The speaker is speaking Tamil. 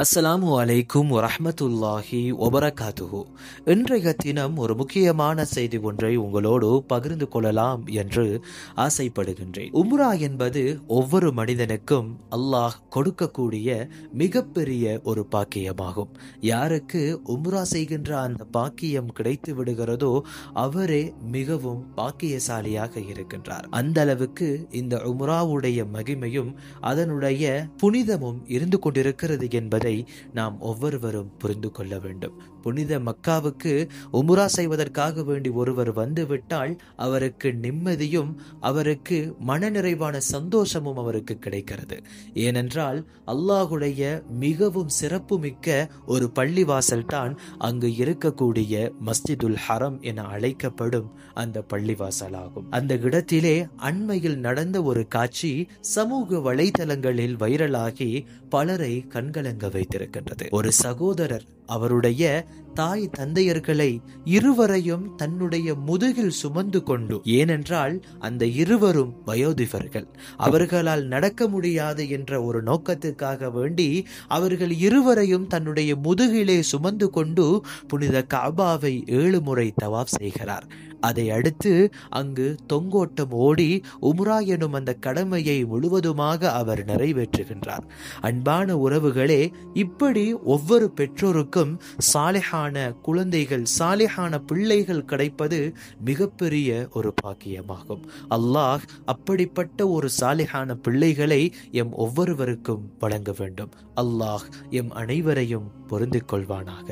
அஸ்ஸலாமு அலைக்கும் வரஹ்மத்துல்லாஹி வபரகாத்துஹு. இன்றைய தினம் ஒரு முக்கியமான செய்தி ஒன்றை உங்களோடு பகிர்ந்து கொள்ளலாம் என்று ஆசைப்படுகின்றேன். உம்ரா என்பது ஒவ்வொரு மனிதனுக்கும் அல்லாஹ் கொடுக்கக்கூடிய மிகப்பெரிய ஒரு பாக்கியமாகும். யாருக்கு உம்ரா செய்கின்ற அந்த பாக்கியம் கிடைத்து விடுகிறதோ அவரே மிகவும் பாக்கியசாலியாக இருக்கின்றார். அந்த அளவுக்கு இந்த உம்ராவுடைய மகிமையும் அதனுடைய புனிதமும் இருந்து கொண்டிருக்கிறது என்பது நாம் ஒவ்வொருவரும் புரிந்து கொள்ள வேண்டும். புனித மக்காவுக்கு உம்ரா செய்வதற்காக வேண்டி ஒருவர் வந்துவிட்டால் அவருக்கு நிம்மதியும் அவருக்கு மனநிறைவான சந்தோஷமும் அவருக்கு கிடைக்கிறது. ஏனென்றால் அல்லாஹுடைய மிகவும் சிறப்புமிக்க ஒரு பள்ளிவாசல் தான் அங்கு இருக்கக்கூடிய மஸ்ஜிதுல் ஹரம் என அழைக்கப்படும் அந்த பள்ளிவாசலாகும். அந்த இடத்திலே அண்மையில் நடந்த ஒரு காட்சி சமூக வலைதளங்களில் வைரலாகி பலரை கண்கலங்க வைத்திருக்கின்றது. ஒரு சகோதரர் அவருடைய தாய் தந்தையர்களை இருவரையும் தன்னுடைய முதுகில் சுமந்து கொண்டு, ஏனென்றால் அந்த இருவரும் வயோதிபர்கள், அவர்களால் நடக்க முடியாது என்ற ஒரு நோக்கத்துக்காக வேண்டி அவர்கள் இருவரையும் தன்னுடைய முதுகிலே சுமந்து கொண்டு புனித கஅபாவை 7 முறை தவாப் செய்கிறார். அதை அடுத்து அங்கு தொங்கோட்டம் ஓடி உம்ரா எனும் அந்த கடமையை முழுவதுமாக அவர் நிறைவேற்றுகின்றார். அன்பான உறவுகளே, இப்படி ஒவ்வொரு பெற்றோருக்கும் சாலிஹான குழந்தைகள், சாலிஹான பிள்ளைகள் கிடைப்பது மிகப்பெரிய ஒரு பாக்கியமாகும். அல்லாஹ் அப்படிப்பட்ட ஒரு சாலிஹான பிள்ளைகளை எம் ஒவ்வொருவருக்கும் வழங்க வேண்டும். அல்லாஹ் எம் அனைவரையும் பொருந்திக் கொள்வானாக.